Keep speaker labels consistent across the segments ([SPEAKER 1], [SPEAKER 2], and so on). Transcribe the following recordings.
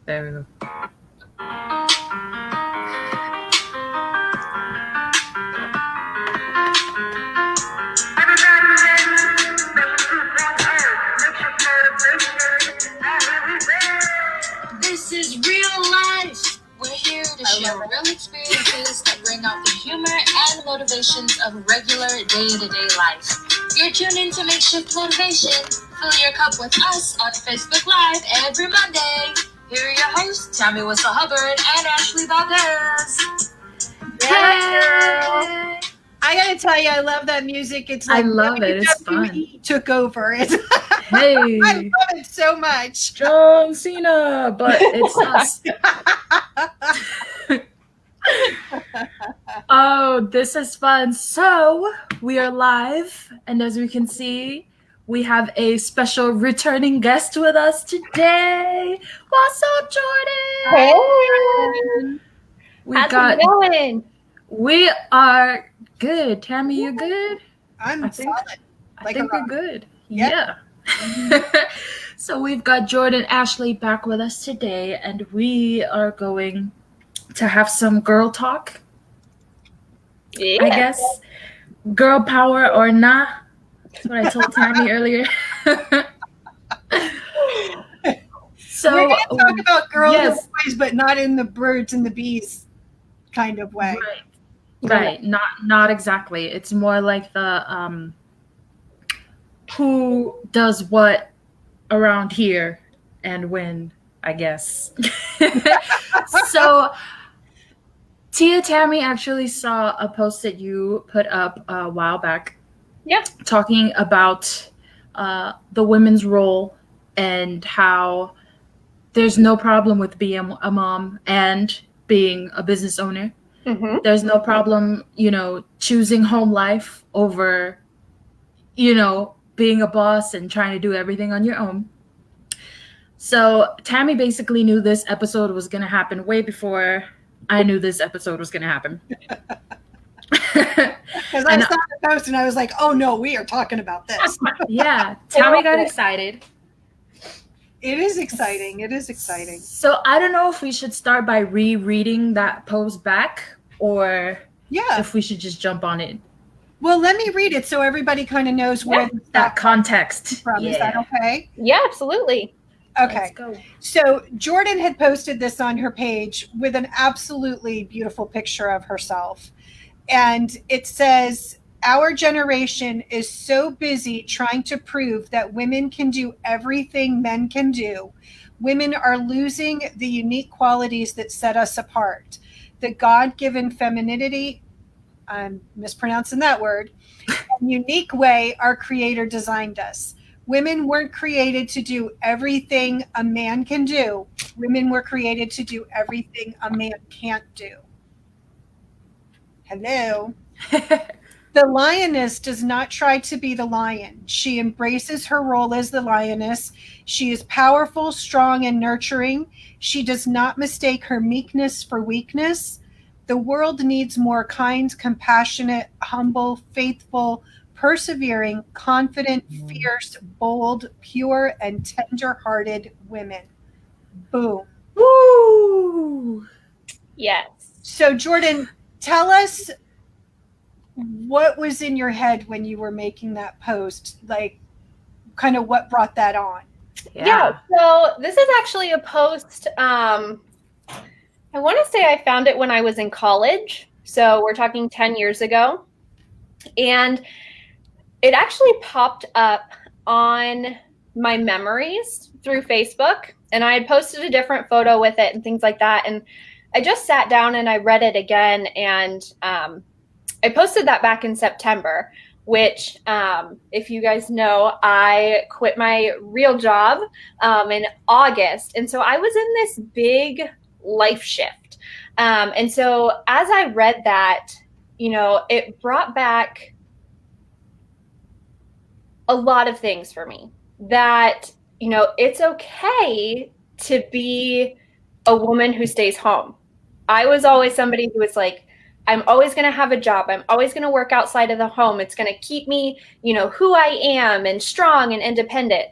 [SPEAKER 1] There we go.
[SPEAKER 2] This is real life. We're here to share real experiences that bring out the humor and motivations of regular day-to-day life. You're tuned in to Makeshift Motivation. Fill your cup with us on Facebook Live every Monday. Here are your hosts, Tammy Whistle Hubbard and Ashley Valdez.
[SPEAKER 3] Hey. I gotta tell you, I love that music. It's like
[SPEAKER 1] I love it. It's
[SPEAKER 3] WWE
[SPEAKER 1] fun.
[SPEAKER 3] took over. Hey, I love it so much.
[SPEAKER 1] John Cena, but it's us. Oh, this is fun. So we are live, and as we can see, we have a special returning guest with us today. What's up, Jordan?
[SPEAKER 4] Hey. How's it going?
[SPEAKER 1] We are good. Tammy, you good?
[SPEAKER 3] I'm solid.
[SPEAKER 1] I think we're good. Yeah. So we've got Jordan Ashley back with us today, and we are going to have some girl talk.
[SPEAKER 4] Yeah.
[SPEAKER 1] I guess. Girl power or not. That's what I told Tammy earlier. So
[SPEAKER 3] we're going to talk about girls and boys, but not in the birds and the bees kind of way.
[SPEAKER 1] Right. Not exactly. It's more like the who does what around here and when, I guess. So Tia Tammy actually saw a post that you put up a while back.
[SPEAKER 4] Yeah.
[SPEAKER 1] Talking about the women's role and how there's no problem with being a mom and being a business owner.
[SPEAKER 4] Mm-hmm.
[SPEAKER 1] There's no problem, choosing home life over, being a boss and trying to do everything on your own. So Tammy basically knew this episode was going to happen way before I knew this episode was going to happen.
[SPEAKER 3] Because I saw the post and I was like, oh no, we are talking about this.
[SPEAKER 1] Yeah, Tammy got excited.
[SPEAKER 3] It is exciting. It is exciting.
[SPEAKER 1] So I don't know if we should start by rereading that post back or if we should just jump on it.
[SPEAKER 3] Well, let me read it so everybody kind of knows where
[SPEAKER 1] that context
[SPEAKER 3] from. Is that okay?
[SPEAKER 4] Yeah, absolutely.
[SPEAKER 3] Okay.
[SPEAKER 1] Let's go.
[SPEAKER 3] So Jordan had posted this on her page with an absolutely beautiful picture of herself. And it says, our generation is so busy trying to prove that women can do everything men can do. Women are losing the unique qualities that set us apart. The God-given femininity, I'm mispronouncing that word, and unique way our Creator designed us. Women weren't created to do everything a man can do. Women were created to do everything a man can't do. Hello. The lioness does not try to be the lion. She embraces her role as the lioness. She is powerful, strong, and nurturing. She does not mistake her meekness for weakness. The world needs more kind, compassionate, humble, faithful, persevering, confident, fierce, bold, pure, and tender-hearted women. Boom.
[SPEAKER 1] Woo!
[SPEAKER 4] Yes.
[SPEAKER 3] So, Jordan, tell us what was in your head when you were making that post, like kind of what brought that on.
[SPEAKER 4] Yeah. So this is actually a post. I want to say I found it when I was in college. So we're talking 10 years ago. And it actually popped up on my memories through Facebook. And I had posted a different photo with it and things like that. And I just sat down and I read it again. And I posted that back in September, which, if you guys know, I quit my real job in August. And so I was in this big life shift. And so as I read that, it brought back a lot of things for me that, it's okay to be a woman who stays home. I was always somebody who was like, I'm always going to have a job. I'm always going to work outside of the home. It's going to keep me, who I am and strong and independent.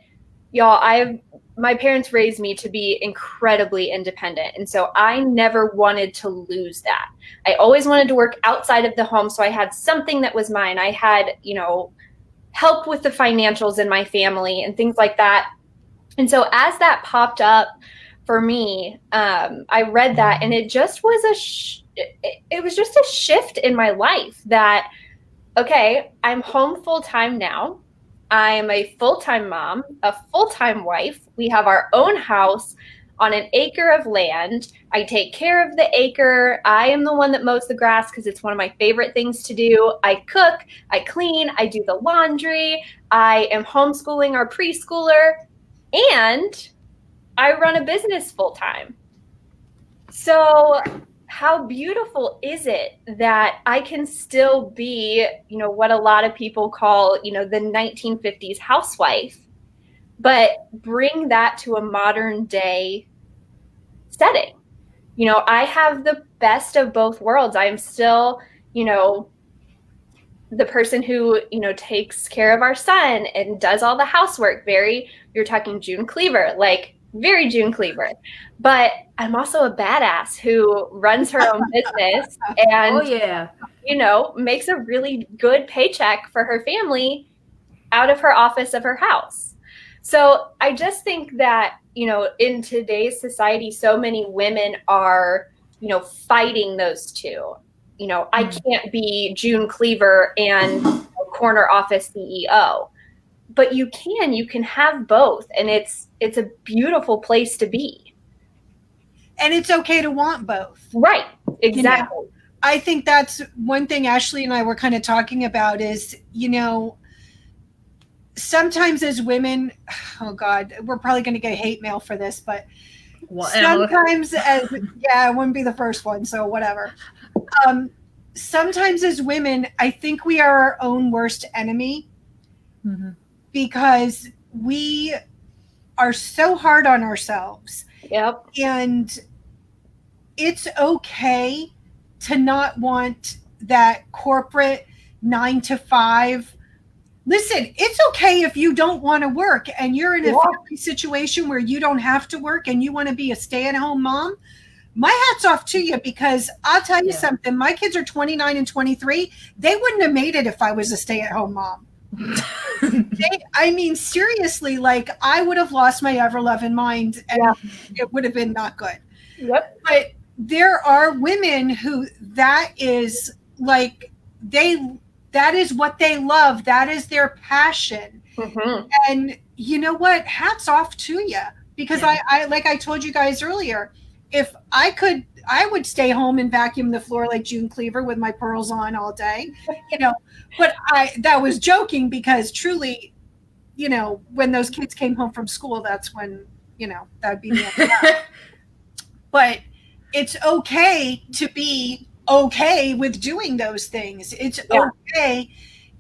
[SPEAKER 4] Y'all, I've my parents raised me to be incredibly independent. And so I never wanted to lose that. I always wanted to work outside of the home. So I had something that was mine. I had, help with the financials in my family and things like that. And so as that popped up for me, I read that, and it just was it was just a shift in my life that, okay, I'm home full time now. I'm a full-time mom, a full-time wife. We have our own house on an acre of land. I take care of the acre. I am the one that mows the grass because it's one of my favorite things to do. I cook, I clean, I do the laundry. I am homeschooling our preschooler, and I run a business full-time. So how beautiful is it that I can still be, what a lot of people call, the 1950s housewife, but bring that to a modern day setting. I have the best of both worlds. I am still, the person who, takes care of our son and does all the housework. You're talking June Cleaver, like very June Cleaver. But I'm also a badass who runs her own business and, makes a really good paycheck for her family out of her office of her house. So I just think that, in today's society, so many women are, fighting those two. I can't be June Cleaver and corner office CEO, but you can have both. And it's a beautiful place to be.
[SPEAKER 3] And it's okay to want both.
[SPEAKER 4] Right. Exactly.
[SPEAKER 3] I think that's one thing Ashley and I were kind of talking about is, sometimes as women, oh God, we're probably going to get hate mail for this, but sometimes I wouldn't be the first one. So whatever. Sometimes as women, I think we are our own worst enemy because we are so hard on ourselves.
[SPEAKER 4] Yep.
[SPEAKER 3] And it's okay to not want that corporate 9 to 5. Listen, it's okay if you don't want to work and you're in a family situation where you don't have to work and you want to be a stay-at-home mom. My hat's off to you, because I'll tell you something. My kids are 29 and 23. They wouldn't have made it if I was a stay-at-home mom. Seriously, like I would have lost my ever-loving mind and it would have been not good.
[SPEAKER 4] Yep.
[SPEAKER 3] But there are women who that is like that is what they love. That is their passion. And you know what? Hats off to you, because I like I told you guys earlier, if I could, I would stay home and vacuum the floor like June Cleaver with my pearls on all day, but that was joking, because truly, when those kids came home from school, that's when, that'd be the end of that. But it's okay to be okay with doing those things. It's okay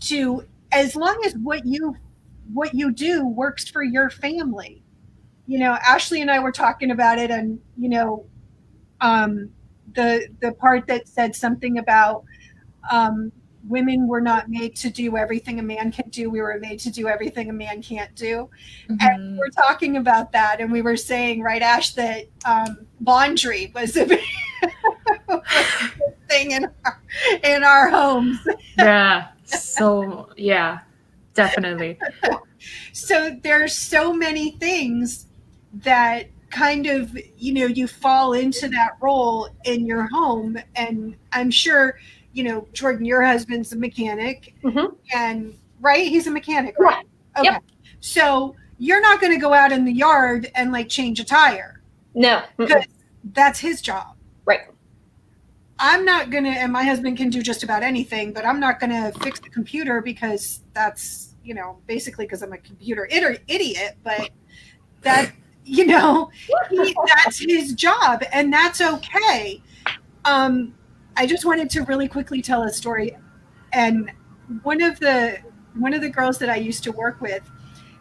[SPEAKER 3] to, as long as what you do works for your family. Ashley and I were talking about it, and the part that said something about women were not made to do everything a man can do. We were made to do everything a man can't do. And we're talking about that, and we were saying, right, Ash, that laundry was a big thing in our homes.
[SPEAKER 1] Yeah. So definitely.
[SPEAKER 3] So there's so many things that kind of, you fall into that role in your home. And I'm sure, Jordan, your husband's a mechanic, and right? He's a mechanic, right? Okay. Yep. So you're not going to go out in the yard and like change a tire.
[SPEAKER 4] No.
[SPEAKER 3] Because that's his job.
[SPEAKER 4] Right.
[SPEAKER 3] I'm not going to, and my husband can do just about anything, but I'm not going to fix the computer, because that's, basically because I'm a computer idiot, but that, that's his job, and that's okay. I just wanted to really quickly tell a story. And one of the girls that I used to work with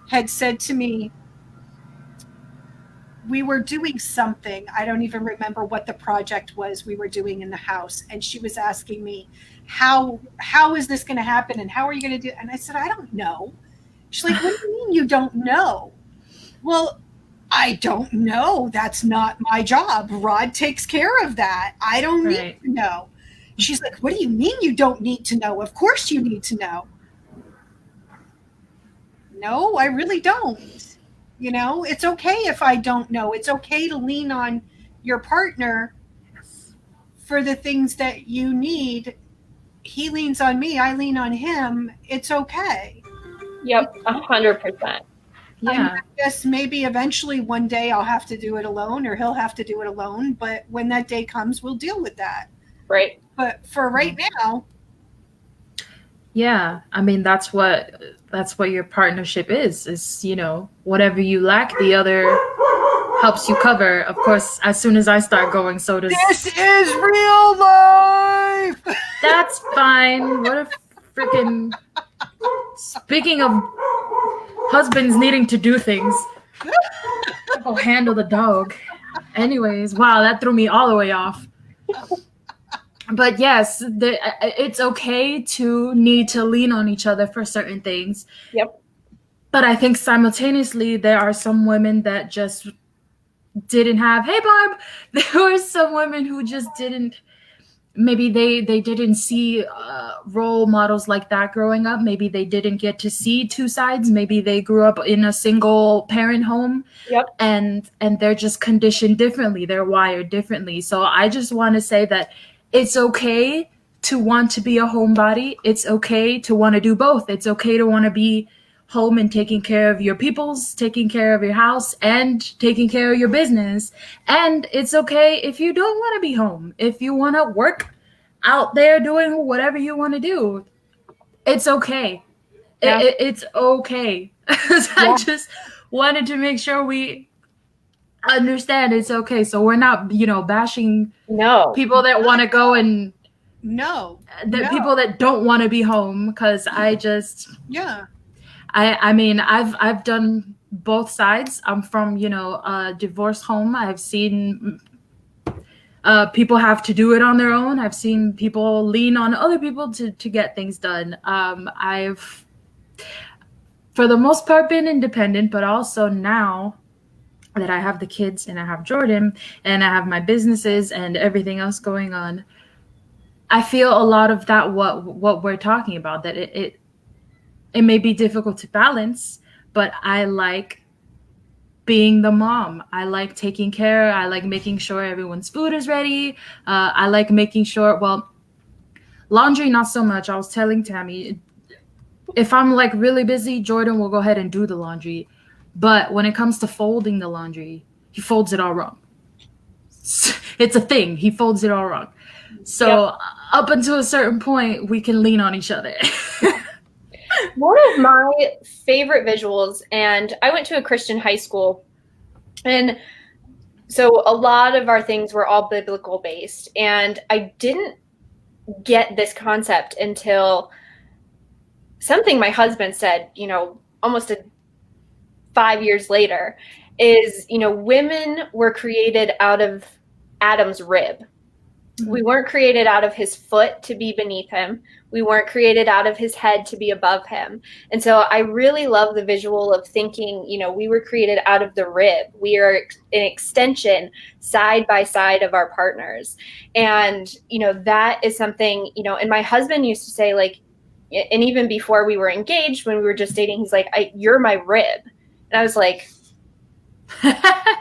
[SPEAKER 3] had said to me, we were doing something. I don't even remember what the project was we were doing in the house. And she was asking me, how is this going to happen? And how are you going to do it? And I said, I don't know. She's like, what do you mean you don't know? Well, I don't know. That's not my job. Rod takes care of that. I don't need
[SPEAKER 1] Right.
[SPEAKER 3] to know. She's like, what do you mean you don't need to know? Of course you need to know. No, I really don't. You know, it's okay if I don't know. It's okay to lean on your partner for the things that you need. He leans on me, I lean on him. It's okay.
[SPEAKER 4] Yep, 100%.
[SPEAKER 3] I mean,
[SPEAKER 1] Yeah.
[SPEAKER 3] I guess maybe eventually one day I'll have to do it alone or he'll have to do it alone. But when that day comes, we'll deal with that.
[SPEAKER 4] Right.
[SPEAKER 3] But for right now,
[SPEAKER 1] Yeah. I mean, that's what your partnership is, whatever you lack, the other helps you cover. Of course, as soon as I start going, so does.
[SPEAKER 3] this is real life.
[SPEAKER 1] That's fine. What a freaking. Speaking of husbands needing to do things, I'll handle the dog. Anyways, wow, that threw me all the way off. But yes, it's okay to need to lean on each other for certain things.
[SPEAKER 4] Yep.
[SPEAKER 1] But I think simultaneously, there are some women that just didn't have, hey, Barb, there were some women who just didn't, maybe they didn't see role models like that growing up. Maybe they didn't get to see two sides. Maybe they grew up in a single parent home.
[SPEAKER 4] Yep.
[SPEAKER 1] And they're just conditioned differently. They're wired differently. So I just want to say that it's okay to want to be a homebody. It's okay to want to do both. It's okay to want to be home and taking care of your peoples, taking care of your house, and taking care of your business. And it's okay if you don't want to be home. If you want to work out there doing whatever you want to do, it's okay.
[SPEAKER 4] Yeah.
[SPEAKER 1] It's okay. I just wanted to make sure we understand it's okay. So we're not, bashing
[SPEAKER 4] No.
[SPEAKER 1] people that want to go and
[SPEAKER 3] No.
[SPEAKER 1] people that don't want to be home. Because
[SPEAKER 3] Yeah.
[SPEAKER 1] I mean, I've done both sides. I'm from, a divorced home. I've seen people have to do it on their own. I've seen people lean on other people to get things done. I've, for the most part, been independent, but also now that I have the kids and I have Jordan and I have my businesses and everything else going on, I feel a lot of that what we're talking about, that it may be difficult to balance, but I like being the mom. I like taking care. I like making sure everyone's food is ready. I like making sure, well, laundry, not so much. I was telling Tammy, if I'm like really busy, Jordan will go ahead and do the laundry. But when it comes to folding the laundry, he folds it all wrong. It's a thing. He folds it all wrong. So up until a certain point, we can lean on each other.
[SPEAKER 4] One of my favorite visuals, and I went to a Christian high school, and so a lot of our things were all biblical based, and I didn't get this concept until something my husband said, almost 5 years later, is, women were created out of Adam's rib. We weren't created out of his foot to be beneath him. We weren't created out of his head to be above him. And so I really love the visual of thinking, we were created out of the rib. We are an extension side by side of our partners. And, that is something, and my husband used to say, like, and even before we were engaged, when we were just dating, he's like, you're my rib. And I was like, I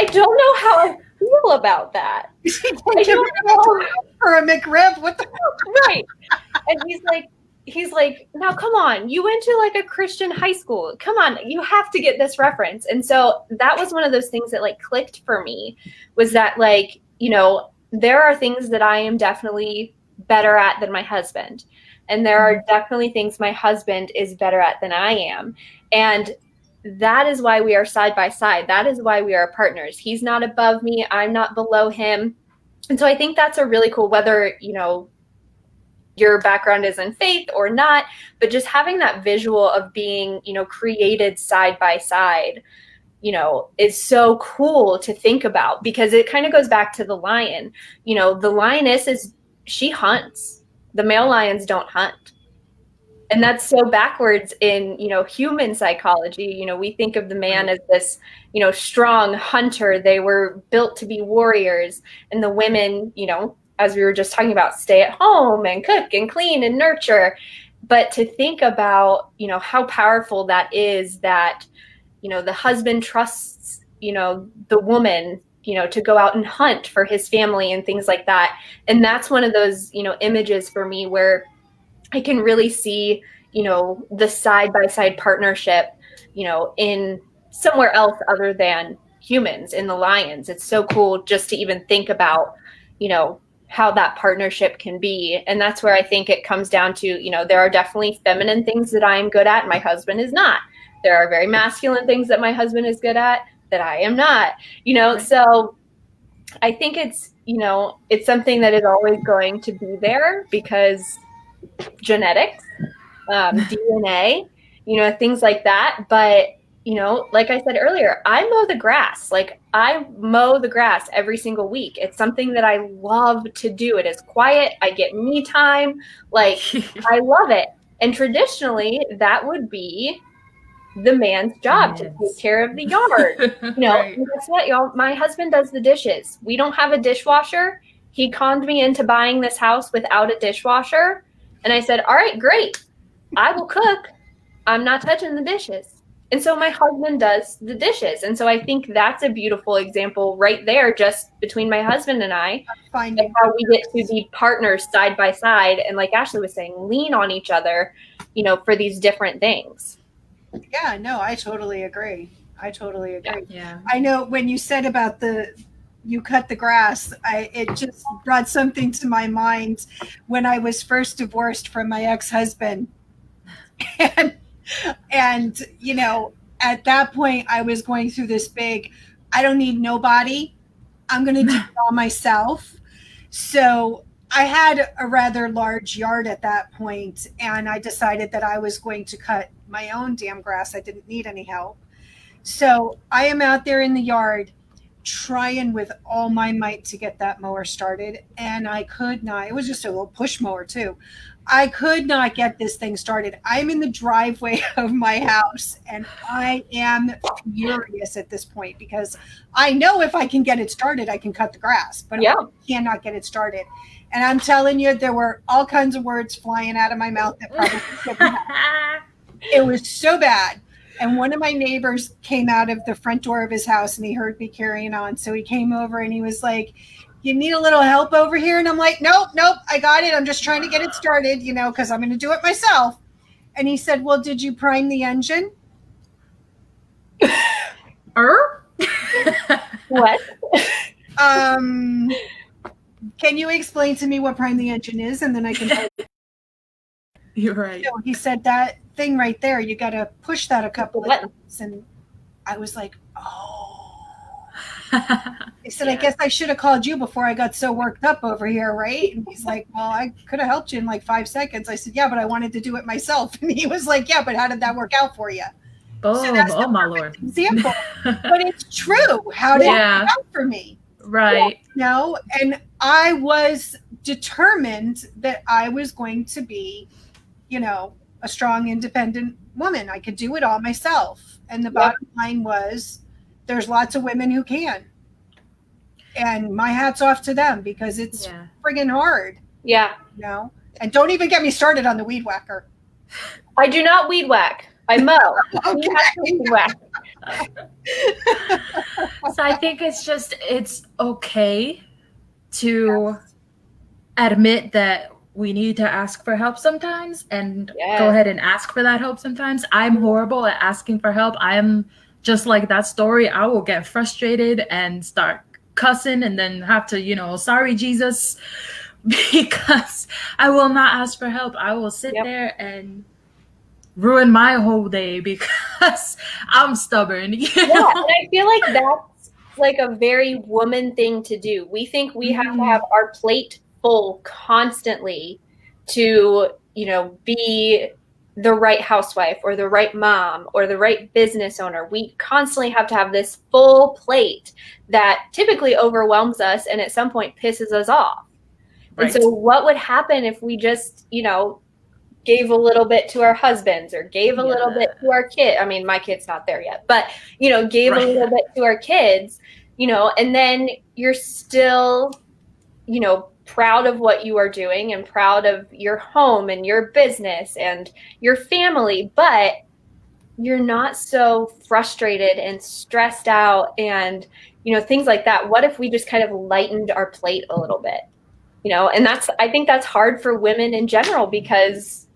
[SPEAKER 4] don't know how I feel about that. I don't know.
[SPEAKER 3] For a McRib, what the
[SPEAKER 4] right. And he's like, now come on, you went to like a Christian high school. Come on, you have to get this reference. And so that was one of those things that like clicked for me, was that like, there are things that I am definitely better at than my husband. And there are definitely things my husband is better at than I am. And that is why we are side by side. That is why we are partners. He's not above me. I'm not below him. And so I think that's a really cool, whether, your background is in faith or not, but just having that visual of being, created side by side, is so cool to think about, because it kind of goes back to the lion. The lioness she hunts. The male lions don't hunt. And that's so backwards in, human psychology. We think of the man as this, strong hunter. They were built to be warriors. And the women, as we were just talking about, stay at home and cook and clean and nurture. But to think about, how powerful that is, that, the husband trusts, the woman, to go out and hunt for his family and things like that. And that's one of those, images for me where I can really see, the side-by-side partnership, in somewhere else other than humans, in the lions. It's so cool just to even think about, how that partnership can be. And that's where I think it comes down to, there are definitely feminine things that I am good at. My husband is not. There are very masculine things that my husband is good at that I am not,
[SPEAKER 1] Right.
[SPEAKER 4] So I think it's, it's something that is always going to be there because genetics, DNA, things like that. But, like I said earlier, I mow the grass. Like, I mow the grass every single week. It's something that I love to do. It is quiet. I get me time. Like, I love it. And traditionally, that would be the man's job to take care of the yard.
[SPEAKER 1] Right.
[SPEAKER 4] And guess what, y'all? My husband does the dishes. We don't have a dishwasher. He conned me into buying this house without a dishwasher. And I said, all right, great. I will cook. I'm not touching the dishes. And so my husband does the dishes. And so I think that's a beautiful example right there, just between my husband and I, of how we get to be partners side by side. And like Ashley was saying, lean on each other, for these different things.
[SPEAKER 3] Yeah, no, I totally agree. I totally agree.
[SPEAKER 1] Yeah.
[SPEAKER 3] I know when you said about you cut the grass, it just brought something to my mind when I was first divorced from my ex-husband. And at that point I was going through this big, I don't need nobody. I'm going to do it all myself. So I had a rather large yard at that point, and I decided that I was going to cut my own damn grass. I didn't need any help. So I am out there in the yard trying with all my might to get that mower started, and I could not. It was just a little push mower too. I could not get this thing started. I'm in the driveway of my house, and I am furious at this point because I know if I can get it started, I can cut the grass, but I cannot get it started. And I'm telling you, there were all kinds of words flying out of my mouth that probably shouldn't have. It was so bad. And one of my neighbors came out of the front door of his house and he heard me carrying on. So he came over and he was like, you need a little help over here? And I'm like, nope, I got it. I'm just trying to get it started, because I'm going to do it myself. And he said, well, did you prime the engine?
[SPEAKER 4] What?
[SPEAKER 3] Can you explain to me what prime the engine is? And then I can.
[SPEAKER 1] You're right.
[SPEAKER 3] So he said that thing right there, you got to push that a couple of times. And I was like, oh. He said, I guess I should have called you before I got so worked up over here, right? And he's like, well, I could have helped you in like 5 seconds. I said, yeah, but I wanted to do it myself. And he was like, yeah, but how did that work out for you?
[SPEAKER 1] Boom.
[SPEAKER 3] So that's
[SPEAKER 1] oh, my Lord.
[SPEAKER 3] Example. But it's true. How did it work out for me?
[SPEAKER 1] Right.
[SPEAKER 3] And I was determined that I was going to be, a strong, independent woman. I could do it all myself. And the bottom line was there's lots of women who can. And my hat's off to them because it's friggin' hard.
[SPEAKER 4] Yeah.
[SPEAKER 3] And don't even get me started on the weed whacker.
[SPEAKER 4] I do not weed whack. I mow.
[SPEAKER 3] Okay.
[SPEAKER 4] Weed whack.
[SPEAKER 1] So I think it's okay to admit that we need to ask for help sometimes and go ahead and ask for that help sometimes. I'm horrible at asking for help. I am just like that story. I will get frustrated and start cussing and then have to, sorry, Jesus, because I will not ask for help. I will sit there and ruin my whole day because I'm stubborn.
[SPEAKER 4] And I feel like that's like a very woman thing to do. We think we have to have our plate full constantly to, be the right housewife or the right mom or the right business owner. We constantly have to have this full plate that typically overwhelms us and at some point pisses us off. Right. And so what would happen if we just, gave a little bit to our husbands or gave a little bit to our kid. I mean, my kid's not there yet, but, gave a little bit to our kids, and then you're still, proud of what you are doing and proud of your home and your business and your family, but you're not so frustrated and stressed out and, things like that. What if we just kind of lightened our plate a little bit? And I think that's hard for women in general because,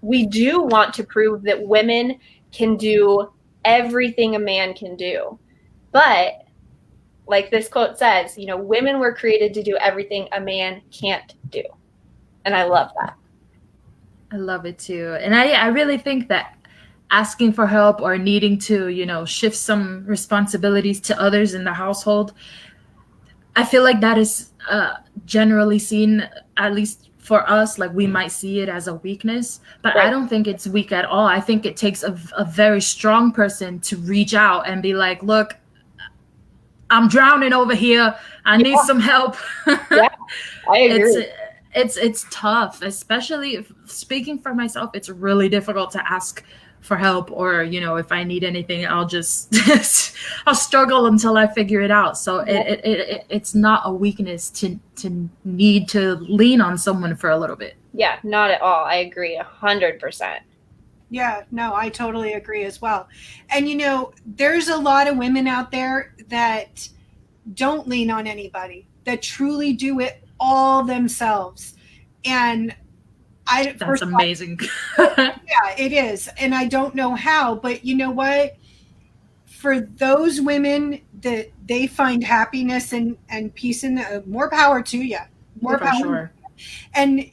[SPEAKER 4] we do want to prove that women can do everything a man can do. But like this quote says, women were created to do everything a man can't do. And I love that.
[SPEAKER 1] I love it too. And I really think that asking for help or needing to, shift some responsibilities to others in the household, I feel like that is generally seen, at least for us, like we might see it as a weakness, but
[SPEAKER 4] Right.
[SPEAKER 1] I don't think it's weak at all. I think it takes a very strong person to reach out and be like, look, I'm drowning over here. I need some help.
[SPEAKER 4] Yeah, I agree.
[SPEAKER 1] It's tough, especially speaking for myself. It's really difficult to ask for help, or if I need anything, I'll just I'll struggle until I figure it out. So it's not a weakness to need to lean on someone for a little bit.
[SPEAKER 4] Yeah, not at all. I agree 100%.
[SPEAKER 3] Yeah, no, I totally agree as well. And there's a lot of women out there that don't lean on anybody, that truly do it all themselves. And
[SPEAKER 1] That's amazing.
[SPEAKER 3] Yeah, it is. And I don't know how, but you know what? For those women that they find happiness and peace in, more power to you. More
[SPEAKER 1] For
[SPEAKER 3] power.
[SPEAKER 1] sure.
[SPEAKER 3] And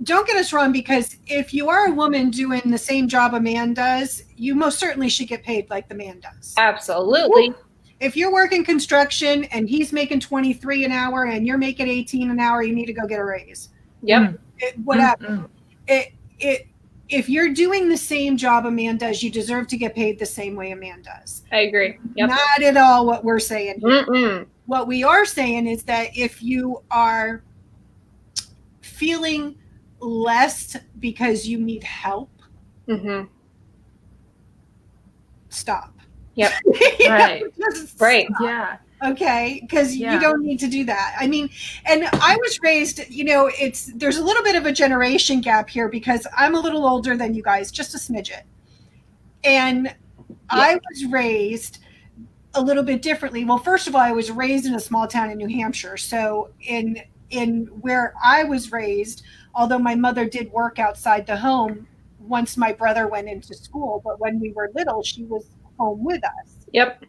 [SPEAKER 3] don't get us wrong, because if you are a woman doing the same job a man does, you most certainly should get paid like the man does.
[SPEAKER 4] Absolutely.
[SPEAKER 3] If you're working construction and he's making 23 an hour and you're making 18 an hour, you need to go get a raise.
[SPEAKER 4] Yep.
[SPEAKER 3] Whatever. If you're doing the same job a man does, you deserve to get paid the same way a man does.
[SPEAKER 4] I agree. Yep.
[SPEAKER 3] Not at all what we're saying here.
[SPEAKER 4] Mm-mm.
[SPEAKER 3] What we are saying is that if you are feeling less because you need help,
[SPEAKER 4] Mm-hmm.
[SPEAKER 3] stop.
[SPEAKER 4] Yep.
[SPEAKER 1] Right.
[SPEAKER 4] Right.
[SPEAKER 1] Yeah.
[SPEAKER 3] Okay, because you don't need to do that. I mean, and I was raised, there's a little bit of a generation gap here because I'm a little older than you guys, just a smidget. And I was raised a little bit differently. Well, first of all, I was raised in a small town in New Hampshire. So in where I was raised, although my mother did work outside the home once my brother went into school, but when we were little, she was home with us.
[SPEAKER 4] Yep.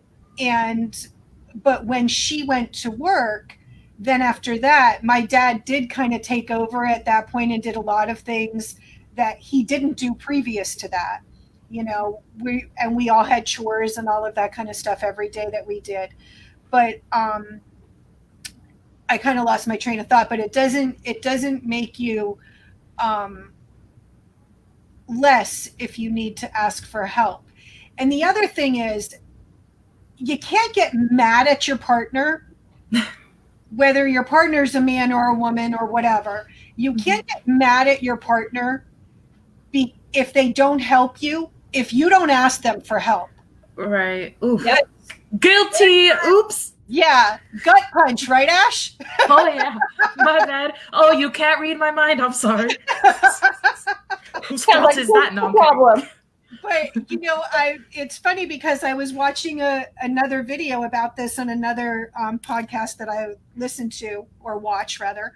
[SPEAKER 3] But when she went to work, then after that, my dad did kind of take over at that point and did a lot of things that he didn't do previous to that. We all had chores and all of that kind of stuff every day that we did. But I kind of lost my train of thought, but it doesn't make you less if you need to ask for help. And the other thing is, you can't get mad at your partner, whether your partner's a man or a woman or whatever. You can't get mad at your partner if they don't help you, if you don't ask them for help.
[SPEAKER 1] Right. Oof.
[SPEAKER 3] Yep.
[SPEAKER 1] Guilty. Oops.
[SPEAKER 3] Yeah. Gut punch, right, Ash?
[SPEAKER 1] Oh, yeah. My bad. Oh, you can't read my mind. I'm sorry. Whose fault is that? No problem.
[SPEAKER 3] But it's funny because I was watching another video about this on another podcast that I listened to, or watch rather,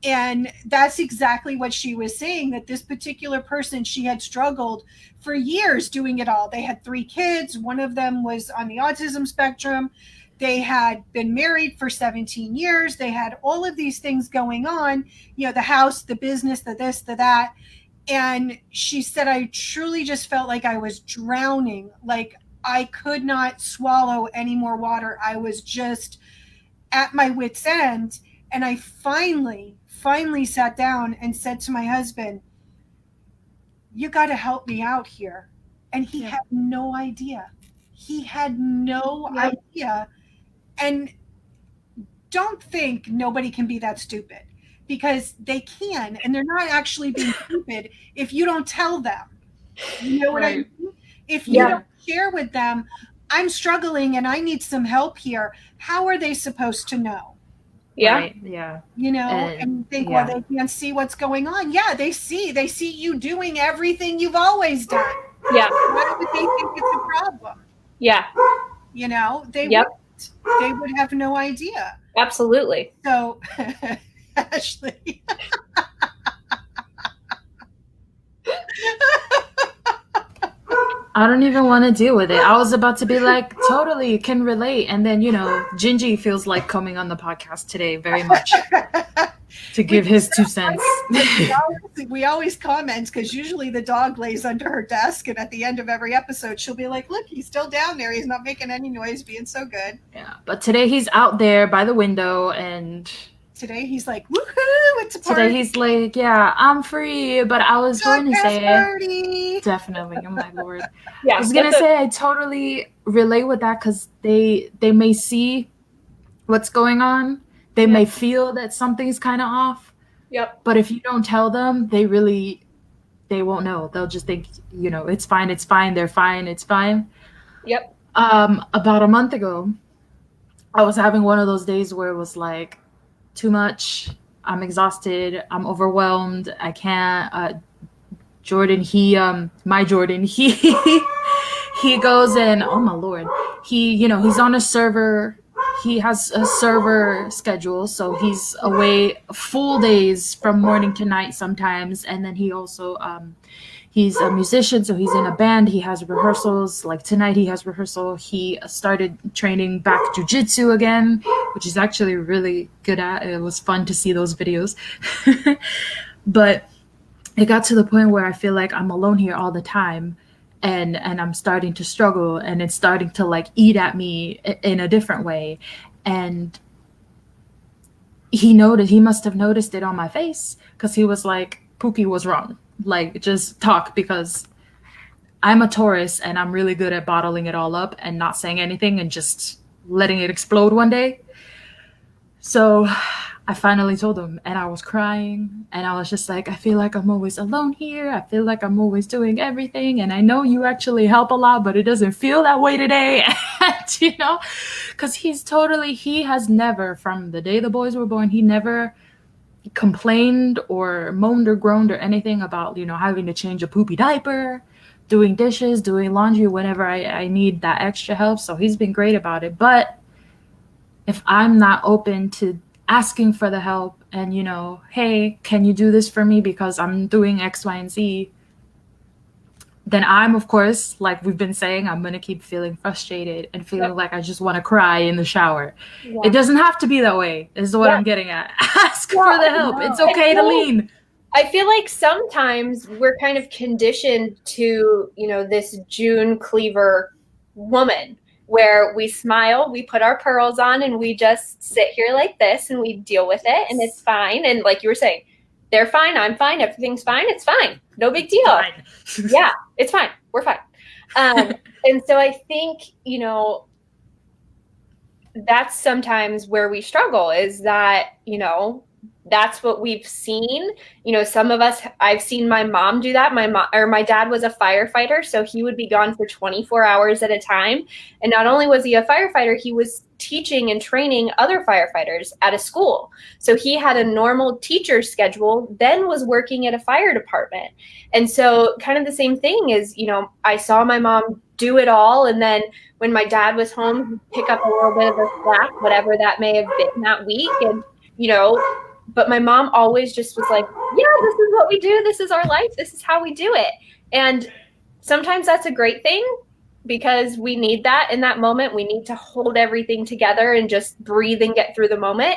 [SPEAKER 3] and that's exactly what she was saying, that this particular person, she had struggled for years doing it all. They had 3 kids. One of them was on the autism spectrum. They had been married for 17 years. They had all of these things going on, the house, the business, the this, the that. And she said, I truly just felt like I was drowning. Like I could not swallow any more water. I was just at my wit's end. And I finally sat down and said to my husband, you got to help me out here. And he had no idea. He had no idea. And don't think nobody can be that stupid. because they can, and they're not actually being stupid if you don't tell them. You know what I
[SPEAKER 1] Right.
[SPEAKER 3] mean? If you
[SPEAKER 1] Yeah.
[SPEAKER 3] don't share with them, I'm struggling and I need some help here, how are they supposed to know?
[SPEAKER 4] Yeah.
[SPEAKER 1] Right. Yeah.
[SPEAKER 3] You know,
[SPEAKER 1] And
[SPEAKER 3] and you think, well,
[SPEAKER 1] yeah.
[SPEAKER 3] they can't see what's going on. Yeah, they see you doing everything you've always done.
[SPEAKER 4] Yeah.
[SPEAKER 3] Why would they think it's a problem?
[SPEAKER 4] Yeah.
[SPEAKER 3] You know,
[SPEAKER 4] Yep.
[SPEAKER 3] they would have no idea.
[SPEAKER 4] Absolutely.
[SPEAKER 3] So, Ashley,
[SPEAKER 1] I don't even want to deal with it. I was about to be like, totally can relate. And then, Gingy feels like coming on the podcast today very much to give his 2 cents.
[SPEAKER 3] we always comment because usually the dog lays under her desk, and at the end of every episode, she'll be like, look, he's still down there. He's not making any noise, being so good.
[SPEAKER 1] Yeah. But today he's out there by the window, and
[SPEAKER 3] today he's like, woohoo, it's a party.
[SPEAKER 1] Today he's like, yeah, I'm free. But I was going to say,
[SPEAKER 3] party.
[SPEAKER 1] Definitely, oh my lord.
[SPEAKER 4] Yeah,
[SPEAKER 1] I was going to say, I totally relate with that because they may see what's going on. They may feel that something's kind of off.
[SPEAKER 4] Yep.
[SPEAKER 1] But if you don't tell them, they won't know. They'll just think, it's fine, they're fine, it's fine.
[SPEAKER 4] Yep.
[SPEAKER 1] About a month ago, I was having one of those days where it was like too much. I'm exhausted. I'm overwhelmed. I can't. Jordan, my Jordan, he goes in. Oh my lord, he's on a server. He has a server schedule, so he's away full days from morning to night sometimes. And then he also, he's a musician, so he's in a band. He has rehearsals. Like tonight, he has rehearsal. He started training back jujitsu again, which is actually really good at. It was fun to see those videos. But it got to the point where I feel like I'm alone here all the time. And I'm starting to struggle, and it's starting to like eat at me in a different way. And he must have noticed it on my face, because he was like, Pookie was wrong. Like, just talk, because I'm a Taurus and I'm really good at bottling it all up and not saying anything and just letting it explode one day. So I finally told him, and I was crying, and I was just like, I feel like I'm always alone here. I feel like I'm always doing everything. And I know you actually help a lot, but it doesn't feel that way today. And, because he has never, from the day the boys were born, he never complained or moaned or groaned or anything about, having to change a poopy diaper, doing dishes, doing laundry whenever I need that extra help. So he's been great about it. But if I'm not open to asking for the help and, hey, can you do this for me because I'm doing X, Y, and Z, then I'm, of course, like we've been saying, I'm going to keep feeling frustrated and feeling like I just want to cry in the shower. Yeah. It doesn't have to be that way, is what I'm getting at. Ask for the help. It's okay to lean.
[SPEAKER 4] I feel like sometimes we're kind of conditioned to, this June Cleaver woman, where we smile, we put our pearls on, and we just sit here like this, and we deal with it, and it's fine. And like you were saying, they're fine, I'm fine, everything's fine, it's fine. No big deal. Yeah, it's fine. We're fine. And so I think, that's sometimes where we struggle, is that, that's what we've seen. Some of us, I've seen my mom do that. My dad was a firefighter, so he would be gone for 24 hours at a time. And not only was he a firefighter, he was teaching and training other firefighters at a school. So he had a normal teacher schedule, then was working at a fire department. And so kind of the same thing is, I saw my mom do it all. And then when my dad was home, he'd pick up a little bit of the slack, whatever that may have been that week. And, but my mom always just was like, yeah, this is what we do. This is our life. This is how we do it. And sometimes that's a great thing, because we need that in that moment. We need to hold everything together and just breathe and get through the moment.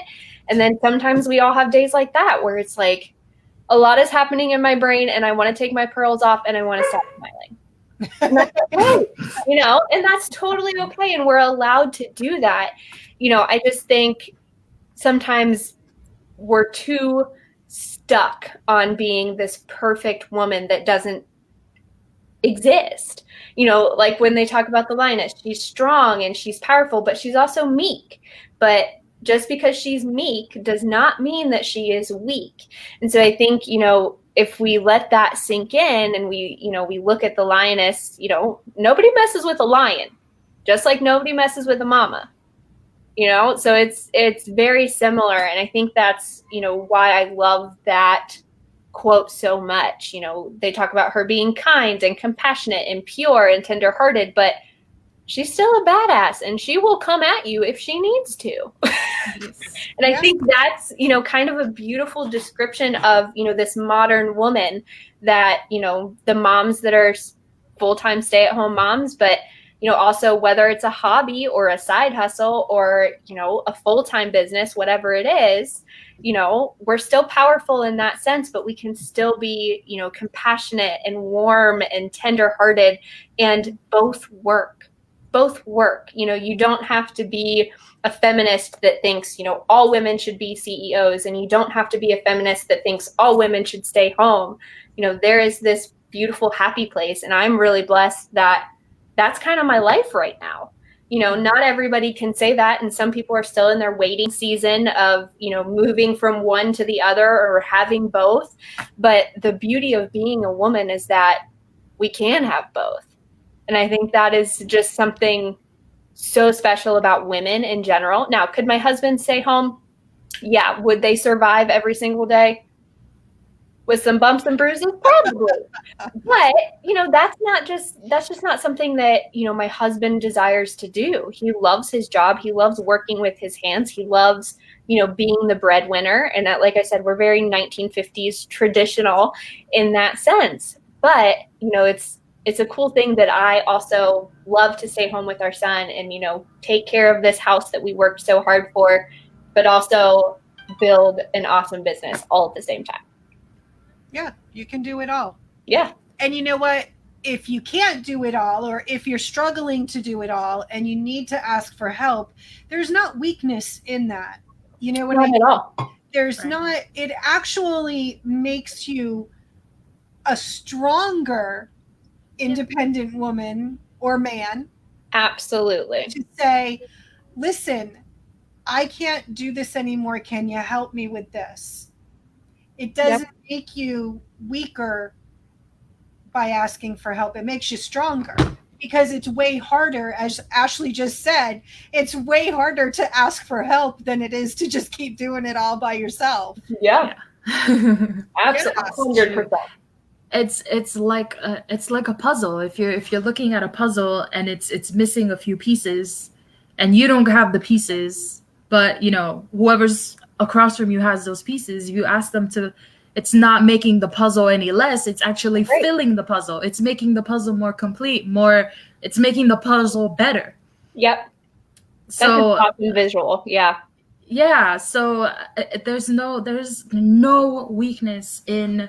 [SPEAKER 4] And then sometimes we all have days like that, where it's like a lot is happening in my brain and I want to take my pearls off and I want to stop smiling. And that's okay, and that's totally okay. And we're allowed to do that. I just think sometimes we're too stuck on being this perfect woman that doesn't exist. Like when they talk about the lioness, she's strong and she's powerful, but she's also meek. But just because she's meek does not mean that she is weak. And so I think, if we let that sink in and we look at the lioness, nobody messes with a lion, just like nobody messes with a mama. So it's very similar. And I think that's, why I love that quote so much. They talk about her being kind and compassionate and pure and tenderhearted, but she's still a badass and she will come at you if she needs to. And I think that's, kind of a beautiful description of, this modern woman that, the moms that are full-time stay-at-home moms, but also whether it's a hobby or a side hustle or, a full-time business, whatever it is, we're still powerful in that sense, but we can still be, compassionate and warm and tenderhearted, and both work. You don't have to be a feminist that thinks, all women should be CEOs, and you don't have to be a feminist that thinks all women should stay home. There is this beautiful, happy place, and I'm really blessed that that's kind of my life right now. Not everybody can say that, and some people are still in their waiting season of, moving from one to the other or having both. But the beauty of being a woman is that we can have both. And I think that is just something so special about women in general. Now, could my husband stay home? Yeah. Would they survive every single day with some bumps and bruises? Probably. But, that's just not something that, my husband desires to do. He loves his job. He loves working with his hands. He loves, being the breadwinner. And that, like I said, we're very 1950s traditional in that sense. But, it's a cool thing that I also love to stay home with our son and, take care of this house that we worked so hard for, but also build an awesome business all at the same time.
[SPEAKER 3] Yeah, you can do it all.
[SPEAKER 4] Yeah.
[SPEAKER 3] And you know what? If you can't do it all, or if you're struggling to do it all and you need to ask for help, there's not weakness in that. You know what I mean?
[SPEAKER 4] Not at all.
[SPEAKER 3] There's not, it actually makes you a stronger independent woman or man.
[SPEAKER 4] Absolutely.
[SPEAKER 3] To say, listen, I can't do this anymore. Can you help me with this? It doesn't make you weaker by asking for help. It makes you stronger, because it's way harder, as Ashley just said, it's way harder to ask for help than it is to just keep doing it all by yourself.
[SPEAKER 4] Yeah. Absolutely. 100%.
[SPEAKER 1] It's like a puzzle. If you're looking at a puzzle and it's missing a few pieces, and you don't have the pieces, but whoever's across from you has those pieces, you ask them to. It's not making the puzzle any less. It's actually filling the puzzle. It's making the puzzle more complete. It's making the puzzle better.
[SPEAKER 4] Yep.
[SPEAKER 1] So
[SPEAKER 4] that's an awesome visual. Yeah.
[SPEAKER 1] Yeah. So there's no weakness in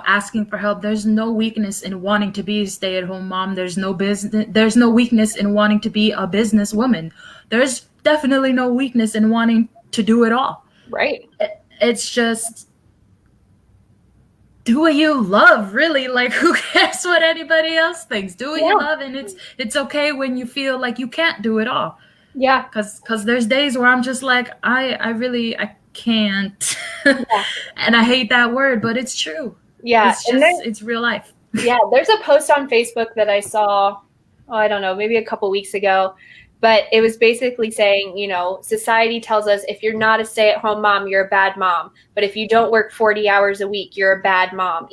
[SPEAKER 1] asking for help. There's no weakness in wanting to be a stay-at-home mom. There's no weakness in wanting to be a businesswoman. There's definitely no weakness in wanting to do it all.
[SPEAKER 4] Right.
[SPEAKER 1] It's just do what you love, really. Like, who cares what anybody else thinks? Do what you love, and it's okay when you feel like you can't do it all.
[SPEAKER 4] Yeah.
[SPEAKER 1] Because there's days where I'm just like, I can't. And I hate that word, but it's true.
[SPEAKER 4] Yeah.
[SPEAKER 1] It's real life.
[SPEAKER 4] Yeah. There's a post on Facebook that I saw, I don't know, maybe a couple weeks ago, but it was basically saying, society tells us if you're not a stay-at-home mom, you're a bad mom. But if you don't work 40 hours a week, you're a bad mom.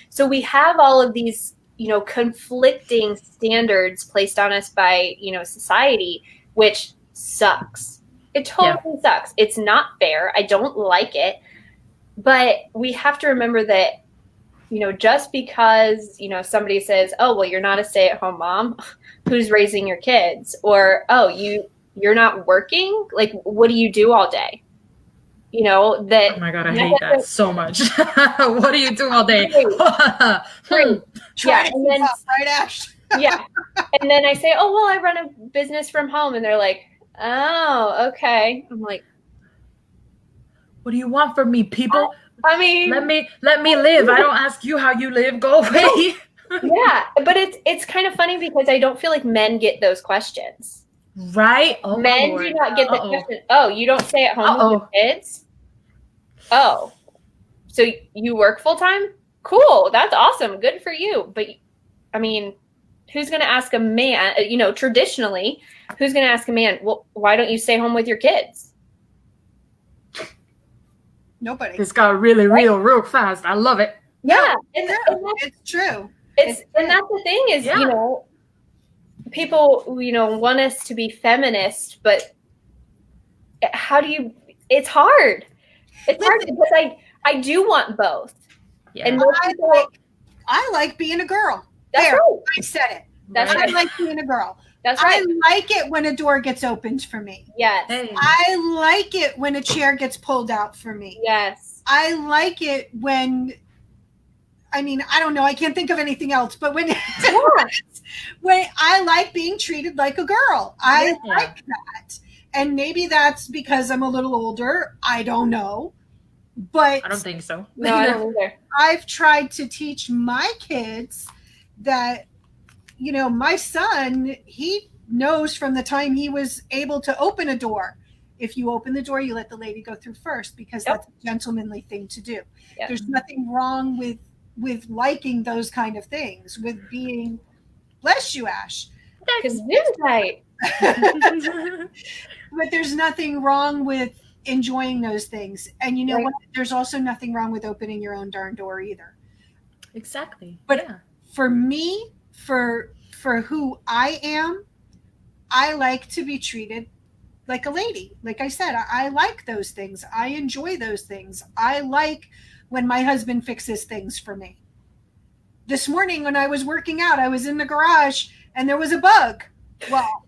[SPEAKER 4] So we have all of these, conflicting standards placed on us by, society, which sucks. It totally sucks. It's not fair. I don't like it. But we have to remember that, just because, somebody says, oh, well, you're not a stay-at-home mom, who's raising your kids? Or, oh, you're not working? Like, what do you do all day?
[SPEAKER 1] Oh my God, I hate that so much. What do you do all day?
[SPEAKER 3] Yeah, and then, right, Ash?
[SPEAKER 4] Yeah. And then I say, oh, well, I run a business from home. And they're like, oh, okay. I'm like,
[SPEAKER 1] what do you want from me, people?
[SPEAKER 4] I mean,
[SPEAKER 1] let me live. I don't ask you how you live. Go away.
[SPEAKER 4] Yeah, but it's kind of funny because I don't feel like men get those questions.
[SPEAKER 1] Right? Oh my
[SPEAKER 4] Men
[SPEAKER 1] Lord.
[SPEAKER 4] do not get the
[SPEAKER 1] Uh-oh.
[SPEAKER 4] question. Oh, you don't stay at home with your kids? Oh, so you work full time? Cool. That's awesome. Good for you. But I mean, who's going to ask a man, traditionally, who's going to ask a man, well, why don't you stay home with your kids?
[SPEAKER 3] Nobody.
[SPEAKER 1] This got really real fast. I love it.
[SPEAKER 4] Yeah.
[SPEAKER 3] It's true.
[SPEAKER 4] And that's the thing is, people, want us to be feminist, but how do you, it's hard. It's hard because I do want both.
[SPEAKER 1] Yeah.
[SPEAKER 4] And
[SPEAKER 3] I like being a girl.
[SPEAKER 4] That's
[SPEAKER 3] there,
[SPEAKER 4] right.
[SPEAKER 3] I said it.
[SPEAKER 4] That's
[SPEAKER 3] I
[SPEAKER 4] right.
[SPEAKER 3] like being a girl.
[SPEAKER 4] That's right.
[SPEAKER 3] I like it when a door gets opened for me.
[SPEAKER 4] Yes.
[SPEAKER 1] Hey.
[SPEAKER 3] I like it when a chair gets pulled out for me.
[SPEAKER 4] Yes.
[SPEAKER 3] I like it when, I don't know, I can't think of anything else, but when I like being treated like a girl. I like that. And maybe that's because I'm a little older. I don't know. But
[SPEAKER 1] I don't think so.
[SPEAKER 4] No, I don't either.
[SPEAKER 3] I've tried to teach my kids that, my son, he knows from the time he was able to open a door. If you open the door, you let the lady go through first, because that's a gentlemanly thing to do. Yep. There's nothing wrong with liking those kind of things, with being, bless you, Ash.
[SPEAKER 4] Because it's right.
[SPEAKER 3] But there's nothing wrong with enjoying those things. And you know what? There's also nothing wrong with opening your own darn door either.
[SPEAKER 1] Exactly.
[SPEAKER 3] But for me, for who I am, I like to be treated like a lady. Like I said, I like those things. I enjoy those things. I like when my husband fixes things for me. This morning when I was working out, I was in the garage and there was a bug. Well,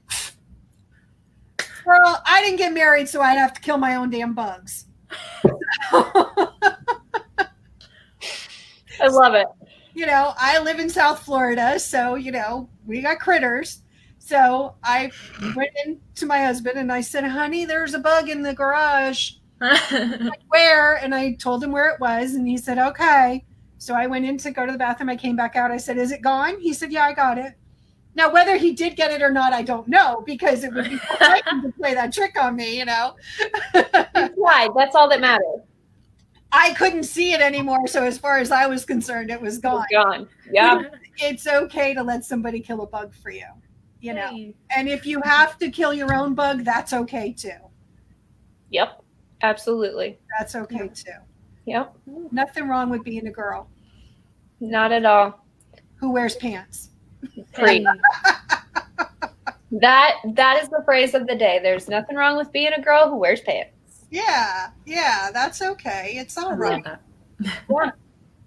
[SPEAKER 3] girl, I didn't get married, so I'd have to kill my own damn bugs.
[SPEAKER 4] I love it.
[SPEAKER 3] I live in South Florida, so, we got critters. So I went into my husband and I said, honey, there's a bug in the garage. Like, where? And I told him where it was. And he said, okay. So I went in to go to the bathroom. I came back out. I said, is it gone? He said, yeah, I got it. Now, whether he did get it or not, I don't know, because it would be frightening to play that trick on me,
[SPEAKER 4] Why? That's all that matters.
[SPEAKER 3] I couldn't see it anymore. So as far as I was concerned, it was gone.
[SPEAKER 4] It was gone. Yeah.
[SPEAKER 3] It's okay to let somebody kill a bug for you,
[SPEAKER 1] Hey.
[SPEAKER 3] And if you have to kill your own bug, that's okay too.
[SPEAKER 4] Yep. Absolutely.
[SPEAKER 3] That's okay too.
[SPEAKER 4] Yep.
[SPEAKER 3] Nothing wrong with being a girl
[SPEAKER 4] Not at all.
[SPEAKER 3] who wears pants.
[SPEAKER 4] Free. That is the phrase of the day. There's nothing wrong with being a girl who wears pants.
[SPEAKER 3] Yeah, that's okay. It's all right.
[SPEAKER 4] Yeah,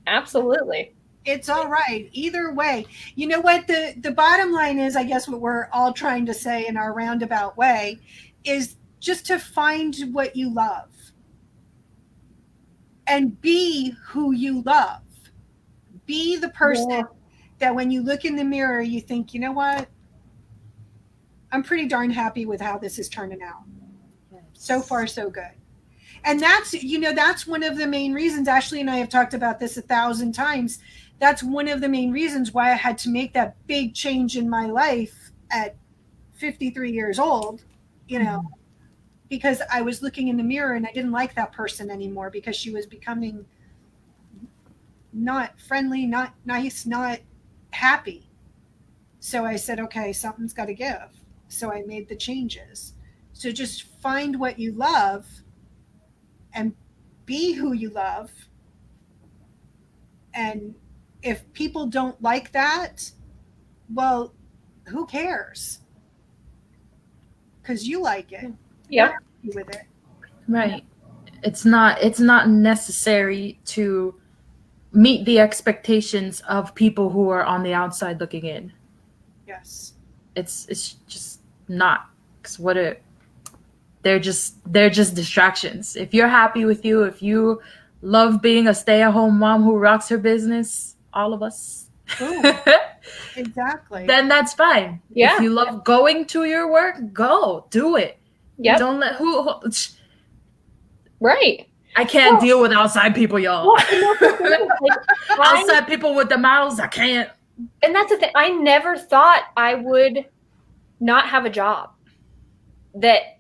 [SPEAKER 4] absolutely.
[SPEAKER 3] It's all right. Either way. You know what? The bottom line is, I guess what we're all trying to say in our roundabout way is just to find what you love and be who you love. Be the person that when you look in the mirror, you think, you know what? I'm pretty darn happy with how this is turning out. So far, so good. And that's one of the main reasons. Ashley and I have talked about this 1,000 times. That's one of the main reasons why I had to make that big change in my life at 53 years old, because I was looking in the mirror and I didn't like that person anymore, because she was becoming not friendly, not nice, not happy. So I said, okay, something's got to give. So I made the changes. So just find what you love and be who you love. And if people don't like that, well, who cares? Because you like it.
[SPEAKER 4] Yep.
[SPEAKER 3] You're happy with it.
[SPEAKER 1] Right. It's not necessary to meet the expectations of people who are on the outside looking in.
[SPEAKER 3] Yes.
[SPEAKER 1] It's just not. Because they're just distractions. If you're happy with you, if you love being a stay-at-home mom who rocks her business, all of us,
[SPEAKER 3] exactly,
[SPEAKER 1] then that's fine.
[SPEAKER 4] Yeah.
[SPEAKER 1] If you love going to your work, go do it.
[SPEAKER 4] Yep.
[SPEAKER 1] Don't let who
[SPEAKER 4] right.
[SPEAKER 1] I can't deal with outside people, y'all.
[SPEAKER 4] Like,
[SPEAKER 1] outside people with the mouths, I can't.
[SPEAKER 4] And that's the thing. I never thought I would not have a job. that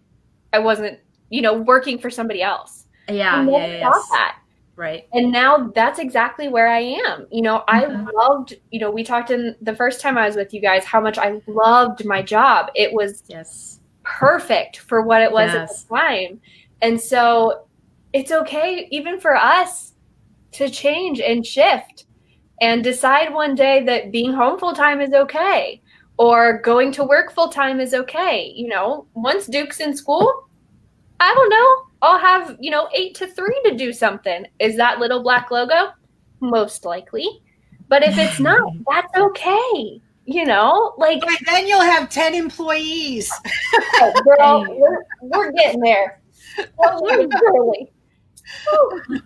[SPEAKER 4] I wasn't, working for somebody else. I
[SPEAKER 1] Yeah, yeah,
[SPEAKER 4] never
[SPEAKER 1] yeah,
[SPEAKER 4] thought
[SPEAKER 1] yes.
[SPEAKER 4] that.
[SPEAKER 1] Right.
[SPEAKER 4] And now that's exactly where I am. I
[SPEAKER 1] Mhm.
[SPEAKER 4] loved, we talked in the first time I was with you guys how much I loved my job. It was
[SPEAKER 1] Yes.
[SPEAKER 4] perfect for what it was at the
[SPEAKER 1] Yes.
[SPEAKER 4] time. And so it's okay, even for us, to change and shift and decide one day that being home full time is okay or going to work full time is okay. Once Duke's in school, I don't know. I'll have, 8 to 3 to do something. Is that little black logo? Most likely. But if it's not, that's okay. Like,
[SPEAKER 3] But then you'll have 10 employees.
[SPEAKER 4] oh, girl,
[SPEAKER 1] Hey.
[SPEAKER 4] we're getting there. Slowly but surely. Whew.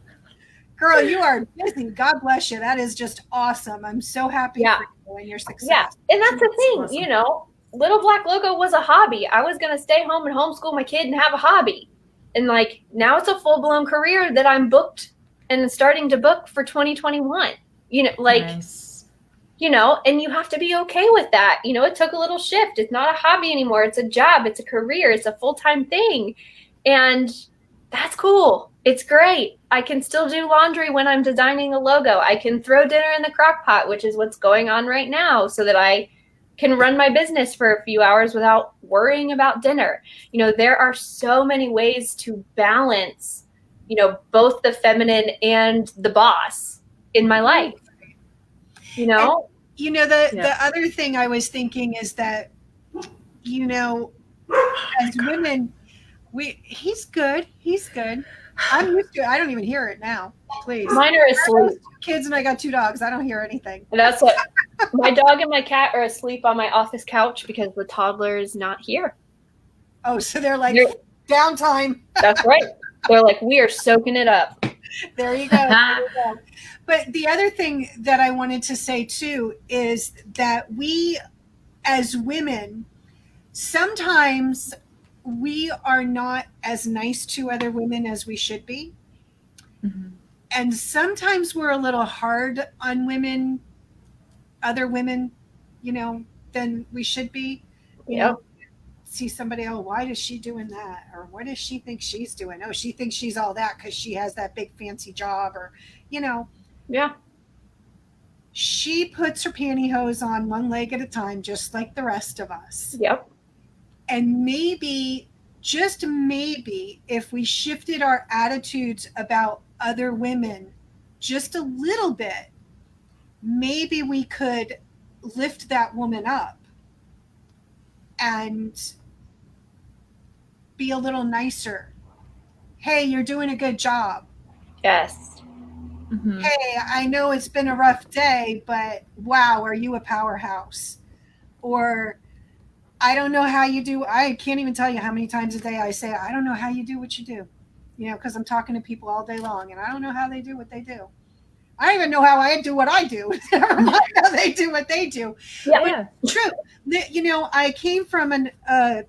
[SPEAKER 3] Girl, you are busy. God bless you. That is just awesome. I'm so happy
[SPEAKER 4] Yeah.
[SPEAKER 3] for you and your
[SPEAKER 4] Yeah.
[SPEAKER 3] success.
[SPEAKER 4] And that's the
[SPEAKER 1] It's
[SPEAKER 4] thing,
[SPEAKER 1] awesome.
[SPEAKER 4] Little Black Logo was a hobby. I was going to stay home and homeschool my kid and have a hobby. And like now it's a full blown career that I'm booked and starting to book for 2021.
[SPEAKER 1] Nice.
[SPEAKER 4] And you have to be okay with that. It took a little shift. It's not a hobby anymore. It's a job. It's a career. It's a full time thing. And that's cool. It's great. I can still do laundry when I'm designing a logo. I can throw dinner in the crock pot, which is what's going on right now, so that I can run my business for a few hours without worrying about dinner. There are so many ways to balance, both the feminine and the boss in my life.
[SPEAKER 3] And, the other thing I was thinking is that, as women, he's good. He's good. I'm used to it. I don't even hear it now. Please.
[SPEAKER 4] Mine are asleep.
[SPEAKER 3] Kids and I got 2 dogs. I don't hear anything.
[SPEAKER 4] And that's what my dog and my cat are asleep on my office couch because the toddler is not here.
[SPEAKER 3] Oh, so they're like downtime.
[SPEAKER 4] That's right. They're like, we are soaking it up.
[SPEAKER 3] There you go. There you go. But the other thing that I wanted to say too is that we, as women, sometimes we are not as nice to other women as we should be.
[SPEAKER 1] Mm-hmm.
[SPEAKER 3] And sometimes we're a little hard on women, other women, than we should be. See somebody, oh, why is she doing that? Or what does she think she's doing? Oh, she thinks she's all that because she has that big fancy job, or,
[SPEAKER 4] Yeah.
[SPEAKER 3] She puts her pantyhose on one leg at a time, just like the rest of us.
[SPEAKER 4] Yep.
[SPEAKER 3] And maybe, just maybe, if we shifted our attitudes about other women just a little bit, maybe we could lift that woman up and be a little nicer. Hey, you're doing a good job.
[SPEAKER 4] Yes.
[SPEAKER 1] Mm-hmm.
[SPEAKER 3] Hey, I know it's been a rough day, but wow, are you a powerhouse? Or I don't know how you do. I can't even tell you how many times a day I say, I don't know how you do what you do, because I'm talking to people all day long and I don't know how they do what they do. I don't even know how I do what I do. Never mind how they do what they do.
[SPEAKER 1] Yeah.
[SPEAKER 3] But true. I came from a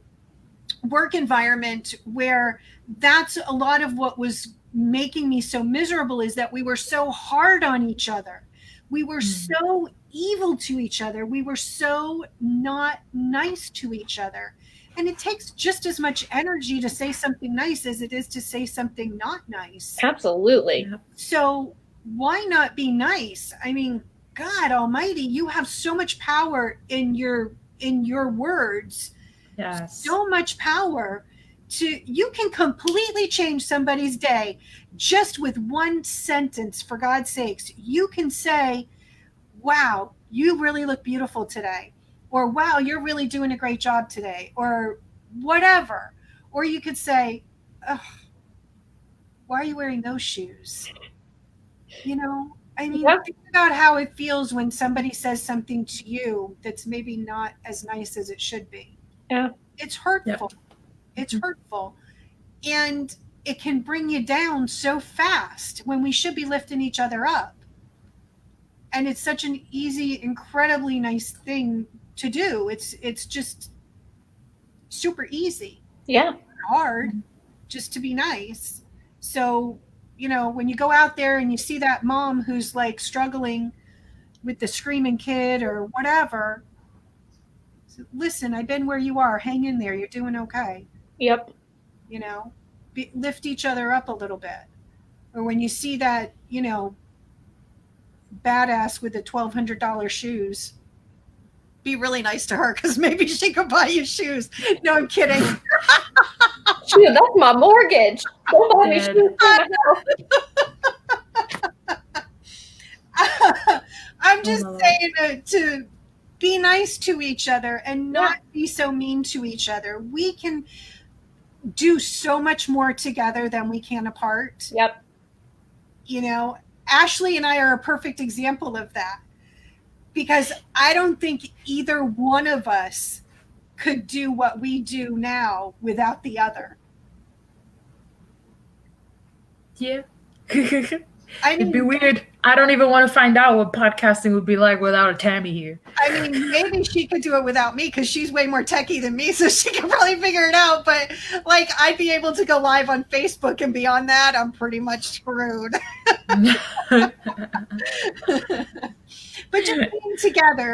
[SPEAKER 3] work environment where that's a lot of what was making me so miserable, is that we were so hard on each other. We were so evil to each other. We were so not nice to each other. And it takes just as much energy to say something nice as it is to say something not nice.
[SPEAKER 4] Absolutely.
[SPEAKER 3] So why not be nice? I mean, God almighty, you have so much power in your words.
[SPEAKER 1] Yes.
[SPEAKER 3] So much power. You can completely change somebody's day just with one sentence, for God's sakes. You can say, wow, you really look beautiful today. Or wow, you're really doing a great job today. Or whatever. Or you could say, why are you wearing those shoes? Think about how it feels when somebody says something to you that's maybe not as nice as it should be.
[SPEAKER 4] Yeah.
[SPEAKER 3] It's hurtful. Yep. It's hurtful. And it can bring you down so fast when we should be lifting each other up. And it's such an easy, incredibly nice thing to do. It's just super easy.
[SPEAKER 4] Yeah.
[SPEAKER 3] Hard just to be nice. So, when you go out there and you see that mom who's like struggling with the screaming kid or whatever, listen, I've been where you are. Hang in there. You're doing okay.
[SPEAKER 4] Yep.
[SPEAKER 3] You know, lift each other up a little bit. Or when you see that, badass with the $1,200 shoes, be really nice to her because maybe she could buy you shoes. No, I'm kidding.
[SPEAKER 4] Shoot, that's my mortgage. Don't buy me
[SPEAKER 1] Dead.
[SPEAKER 4] shoes for my house.
[SPEAKER 3] I'm
[SPEAKER 1] Oh
[SPEAKER 3] just
[SPEAKER 1] my Lord.
[SPEAKER 3] saying to be nice to each other and not be so mean to each other. We can do so much more together than we can apart.
[SPEAKER 4] Yep.
[SPEAKER 3] Ashley and I are a perfect example of that, because I don't think either one of us could do what we do now without the other.
[SPEAKER 1] Yeah.
[SPEAKER 3] I
[SPEAKER 1] It'd be
[SPEAKER 3] mean,
[SPEAKER 1] weird. I don't even want to find out what podcasting would be like without a Tammy here.
[SPEAKER 3] maybe she could do it without me because she's way more techie than me, so she could probably figure it out. But like, I'd be able to go live on Facebook, and beyond that, I'm pretty much screwed. But just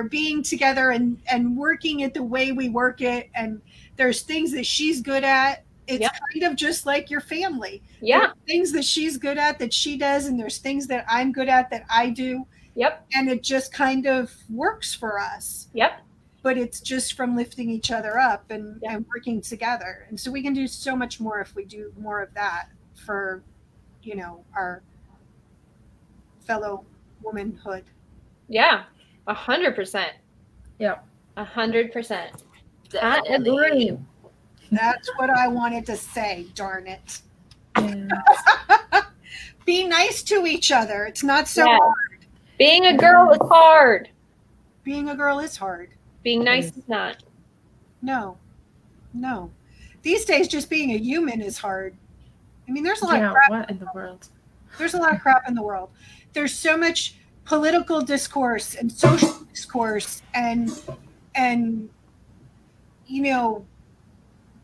[SPEAKER 3] being together and working it the way we work it. And there's things that she's good at. It's kind of just like your family.
[SPEAKER 4] Yeah.
[SPEAKER 3] There's things that she's good at that she does, and there's things that I'm good at that I do.
[SPEAKER 4] Yep.
[SPEAKER 3] And it just kind of works for us.
[SPEAKER 4] Yep.
[SPEAKER 3] But it's just from lifting each other up and working together. And so we can do so much more if we do more of that for, our fellow womanhood.
[SPEAKER 4] Yeah. 100%.
[SPEAKER 1] Yep.
[SPEAKER 4] 100%. I agree.
[SPEAKER 3] That's what I wanted to say, darn it.
[SPEAKER 1] Yeah.
[SPEAKER 3] Be nice to each other. It's not so hard.
[SPEAKER 4] Being a girl is hard.
[SPEAKER 3] Being a girl is hard.
[SPEAKER 4] Being nice is not.
[SPEAKER 3] No. These days, just being a human is hard. I mean, there's a lot of crap.
[SPEAKER 1] What in the world?
[SPEAKER 3] There's a lot of crap in the world. There's so much political discourse and social discourse and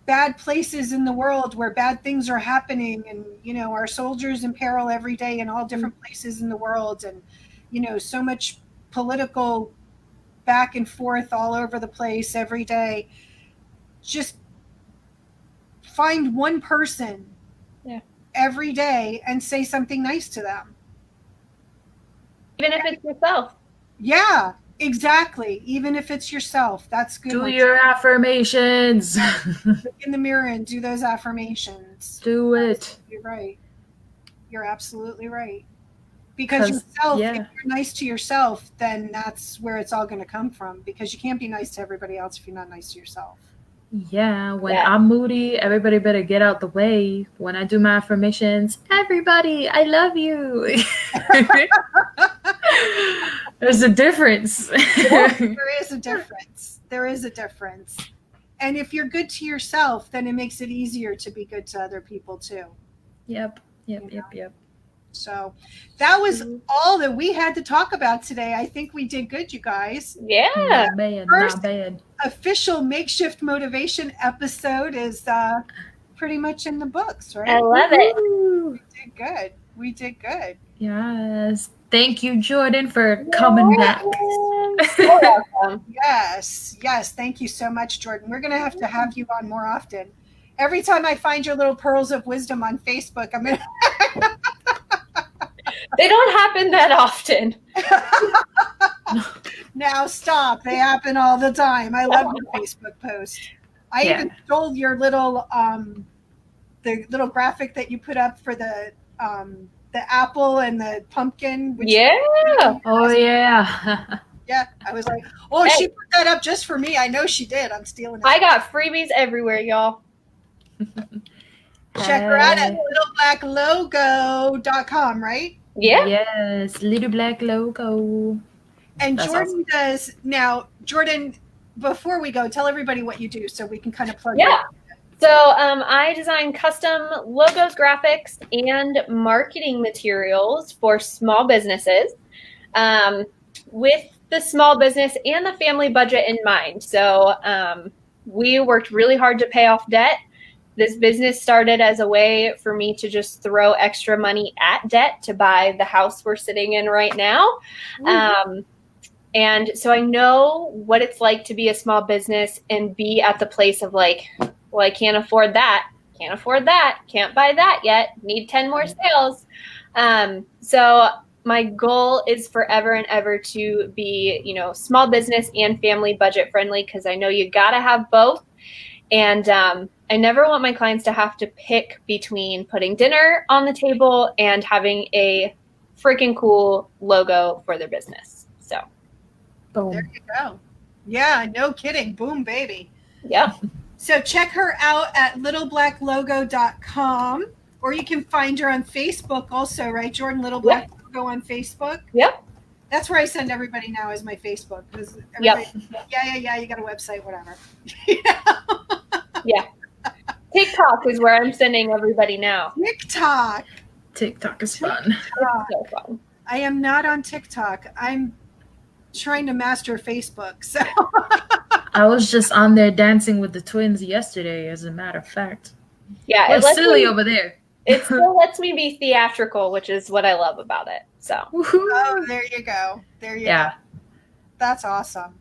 [SPEAKER 3] bad places in the world where bad things are happening, and our soldiers in peril every day in all different places in the world, and so much political back and forth all over the place every day. Just find one person every day and say something nice to them,
[SPEAKER 4] even if it's yourself.
[SPEAKER 3] Yeah, exactly. Even if it's yourself. That's good.
[SPEAKER 1] Do your affirmations.
[SPEAKER 3] Look in the mirror and do those affirmations.
[SPEAKER 1] Do it.
[SPEAKER 3] You're right. You're absolutely right. Because yourself, if you're nice to yourself, then that's where it's all going to come from. Because you can't be nice to everybody else if you're not nice to yourself.
[SPEAKER 1] Yeah, when I'm moody, everybody better get out the way. When I do my affirmations, everybody, I love you. There's a difference.
[SPEAKER 3] There is a difference. There is a difference. And if you're good to yourself, then it makes it easier to be good to other people too.
[SPEAKER 1] Yep.
[SPEAKER 3] So that was all that we had to talk about today. I think we did good, you guys.
[SPEAKER 4] Yeah.
[SPEAKER 1] Not bad.
[SPEAKER 3] Official Makeshift Motivation episode is pretty much in the books, right?
[SPEAKER 4] I love it.
[SPEAKER 3] We did good.
[SPEAKER 1] Yes. Thank you, Jordan, for coming back.
[SPEAKER 4] So welcome.
[SPEAKER 3] Yes. Thank you so much, Jordan. We're going to have you on more often. Every time I find your little pearls of wisdom on Facebook, I'm going to...
[SPEAKER 4] They don't happen that often.
[SPEAKER 3] Now stop. They happen all the time. I love your Facebook post. I even stole your little the little graphic that you put up for the apple and the pumpkin.
[SPEAKER 1] Oh yeah.
[SPEAKER 3] Yeah, I was like, oh, she put that up just for me. I know she did. I'm stealing it.
[SPEAKER 4] I got freebies everywhere, y'all.
[SPEAKER 3] Check her out at littleblacklogo.com, right?
[SPEAKER 4] Yeah.
[SPEAKER 1] Yes, Little Black Logo.
[SPEAKER 3] And that's Jordan does now. Jordan, before we go, tell everybody what you do so we can kind of plug it.
[SPEAKER 4] So I design custom logos, graphics, and marketing materials for small businesses with the small business and the family budget in mind. So we worked really hard to pay off debt. This business started as a way for me to just throw extra money at debt to buy the house we're sitting in right now. And so I know what it's like to be a small business and be at the place of like, Well, I can't afford that. Can't afford that. Can't buy that yet. Need 10 more sales. So my goal is forever and ever to be, small business and family budget friendly, because I know you got to have both. And I never want my clients to have to pick between putting dinner on the table and having a freaking cool logo for their business. So,
[SPEAKER 1] Boom.
[SPEAKER 3] There you go. Yeah, no kidding. Boom, baby.
[SPEAKER 4] yeah.
[SPEAKER 3] So check her out at littleblacklogo.com, or you can find her on Facebook also, right, Jordan? Little Black Logo on Facebook.
[SPEAKER 4] Yep.
[SPEAKER 3] That's where I send everybody now is my Facebook. Because
[SPEAKER 4] Yep.
[SPEAKER 3] Yeah, you got a website, whatever.
[SPEAKER 4] Yeah. TikTok is where I'm sending everybody now.
[SPEAKER 3] TikTok.
[SPEAKER 1] TikTok is fun.
[SPEAKER 4] It's so fun.
[SPEAKER 3] I am not on TikTok. I'm trying to master Facebook. So
[SPEAKER 1] I was just on there dancing with the twins yesterday, as a matter of fact.
[SPEAKER 4] Yeah,
[SPEAKER 1] We're silly over there.
[SPEAKER 4] It still lets me be theatrical, which is what I love about it. So.
[SPEAKER 3] Oh, there you go. There you go. That's awesome.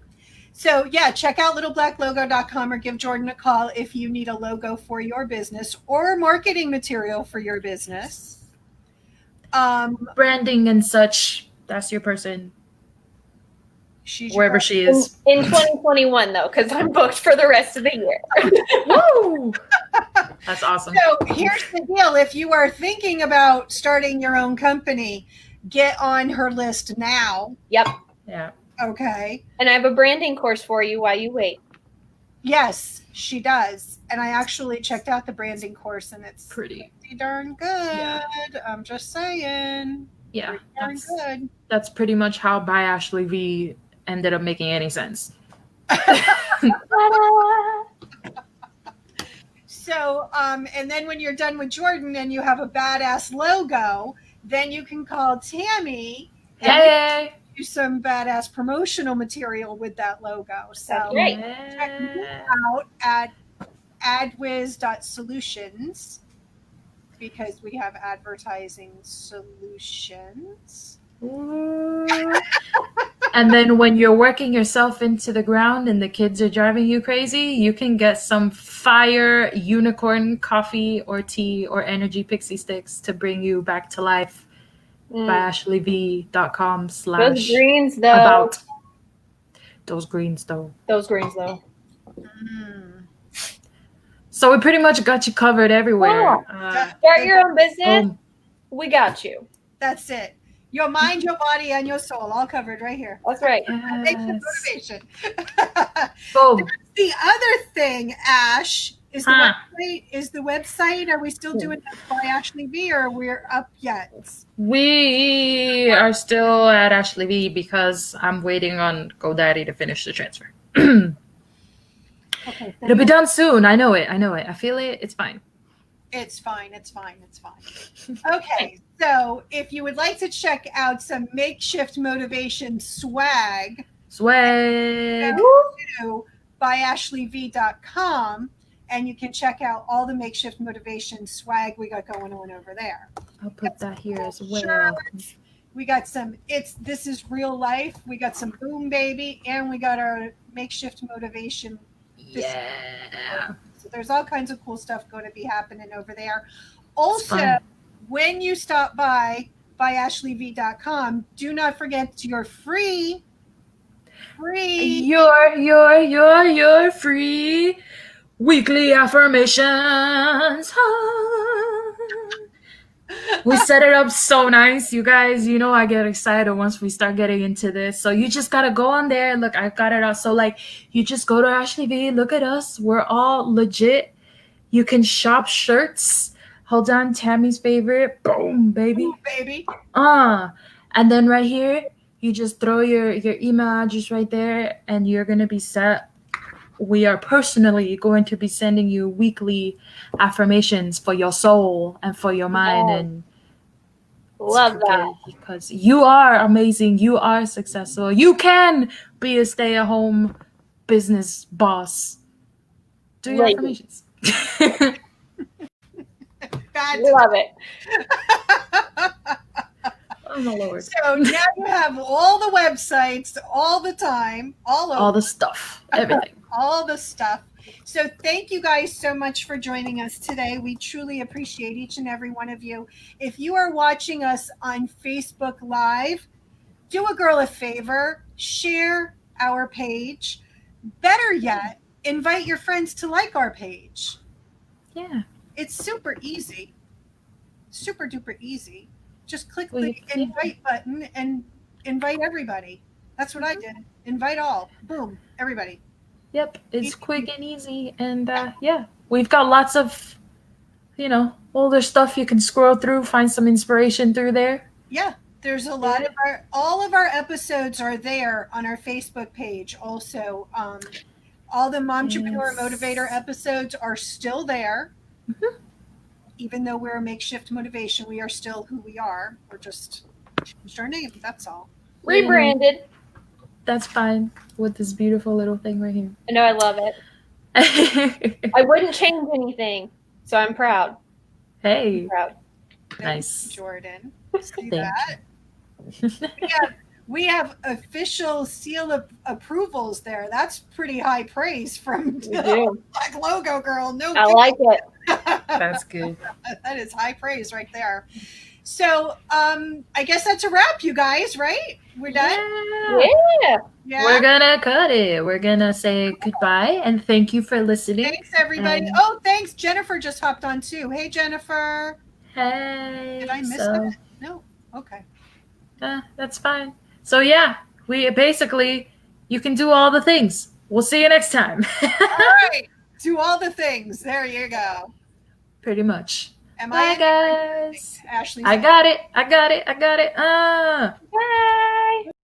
[SPEAKER 3] So yeah, check out littleblacklogo.com or give Jordan a call if you need a logo for your business or marketing material for your business.
[SPEAKER 1] Branding and such, that's your person.
[SPEAKER 3] She's
[SPEAKER 1] wherever she is.
[SPEAKER 4] In 2021, though, because I'm booked for the rest of the year.
[SPEAKER 1] Woo! That's awesome.
[SPEAKER 3] So here's the deal. If you are thinking about starting your own company, get on her list now.
[SPEAKER 4] Yep.
[SPEAKER 1] Yeah.
[SPEAKER 3] Okay.
[SPEAKER 4] And I have a branding course for you while you wait.
[SPEAKER 3] Yes, she does. And I actually checked out the branding course, and it's
[SPEAKER 1] pretty
[SPEAKER 3] darn good. Yeah. I'm just saying.
[SPEAKER 1] Yeah.
[SPEAKER 3] Darn good.
[SPEAKER 1] That's pretty much how By Ashley V ended up making any sense.
[SPEAKER 3] So, and then when you're done with Jordan and you have a badass logo, then you can call Tammy and do some badass promotional material with that logo. So check me out at adwiz.solutions because we have advertising solutions.
[SPEAKER 1] And then when you're working yourself into the ground and the kids are driving you crazy, you can get some fire unicorn coffee or tea or energy pixie sticks to bring you back to life. By ashleyv.com/
[SPEAKER 4] Those greens, though.
[SPEAKER 1] About those greens, though.
[SPEAKER 4] Those greens, though.
[SPEAKER 1] So we pretty much got you covered everywhere.
[SPEAKER 4] Start your own business. We got you.
[SPEAKER 3] That's it. Your mind, your body, and your soul all covered right here.
[SPEAKER 4] That's right.
[SPEAKER 3] Makeshift motivation.
[SPEAKER 1] Boom.
[SPEAKER 3] The other thing, Ash, is the website. Are we still doing that by Ashley V, or we're up yet?
[SPEAKER 1] We are still at Ashley V because I'm waiting on GoDaddy to finish the transfer.
[SPEAKER 3] Okay,
[SPEAKER 1] it'll be done soon. I know it. I feel it. It's fine.
[SPEAKER 3] It's fine. Okay, so if you would like to check out some Makeshift motivation swag, go to byashleyv.com and you can check out all the Makeshift motivation swag we got going on over there.
[SPEAKER 1] I'll put that here as well.
[SPEAKER 3] We got some this is real life. We got some Boom Baby, and we got our Makeshift motivation.
[SPEAKER 1] Yeah.
[SPEAKER 3] So there's all kinds of cool stuff going to be happening over there. Also, when you stop by ashleyv.com, do not forget your free
[SPEAKER 1] your free weekly affirmations. We set it up so nice, you guys. You know I get excited once we start getting into this. So you just gotta go on there. Look, I got it out. So you just go to Ashley V, look at us. We're all legit. You can shop shirts. Hold on, Tammy's favorite. Boom, baby.
[SPEAKER 3] Boom, baby.
[SPEAKER 1] And then right here, you just throw your email address right there, and you're gonna be set. We are personally going to be sending you weekly affirmations for your soul and for your mind. And
[SPEAKER 4] love that.
[SPEAKER 1] Because you are amazing. You are successful. You can be a stay-at-home business boss. Do your affirmations.
[SPEAKER 3] Love
[SPEAKER 4] it.
[SPEAKER 1] Oh my Lord.
[SPEAKER 3] So now you have all the websites all the time, all the
[SPEAKER 1] stuff, everything.
[SPEAKER 3] all the stuff. So thank you guys so much for joining us today. We truly appreciate each and every one of you. If you are watching us on Facebook Live, do a girl a favor, share our page. Better yet, invite your friends to like our page.
[SPEAKER 1] Yeah.
[SPEAKER 3] It's super easy, super duper easy. Just click
[SPEAKER 1] Well,
[SPEAKER 3] the
[SPEAKER 1] yeah.
[SPEAKER 3] invite button and invite everybody. That's what I did. Invite all. Boom, everybody.
[SPEAKER 1] Yep. It's quick and easy. And yeah, we've got lots of, older stuff you can scroll through, find some inspiration through there.
[SPEAKER 3] Yeah, there's a lot of all of our episodes are there on our Facebook page. Also, all the Momtrepreneur Motivator episodes are still there.
[SPEAKER 1] Mhm.
[SPEAKER 3] Even though we're a makeshift motivation, we are still who we are. We're just changed our name. That's all.
[SPEAKER 4] Rebranded.
[SPEAKER 1] That's fine with this beautiful little thing right here.
[SPEAKER 4] I know, I love it. I wouldn't change anything, so I'm proud.
[SPEAKER 1] Hey.
[SPEAKER 4] I'm proud.
[SPEAKER 1] Nice.
[SPEAKER 3] Jordan. See
[SPEAKER 1] Thank
[SPEAKER 3] that? We have official seal of approvals there. That's pretty high praise from the Black Logo Girl. No,
[SPEAKER 4] I like it.
[SPEAKER 1] That's good.
[SPEAKER 3] That is high praise right there. So I guess that's a wrap, you guys, right? We're done?
[SPEAKER 4] Yeah.
[SPEAKER 1] We're gonna cut it. We're gonna say goodbye and thank you for listening.
[SPEAKER 3] Thanks, everybody. Oh, thanks. Jennifer just hopped on too. Hey, Jennifer.
[SPEAKER 1] Hey.
[SPEAKER 3] Did I miss that? No. Okay.
[SPEAKER 1] That's fine. So yeah, we basically, you can do all the things. We'll see you next time.
[SPEAKER 3] All right. Do all the things. There you go.
[SPEAKER 1] Pretty much.
[SPEAKER 3] Am
[SPEAKER 1] Bye, guys.
[SPEAKER 3] Ashley.
[SPEAKER 1] I got it.
[SPEAKER 4] Bye.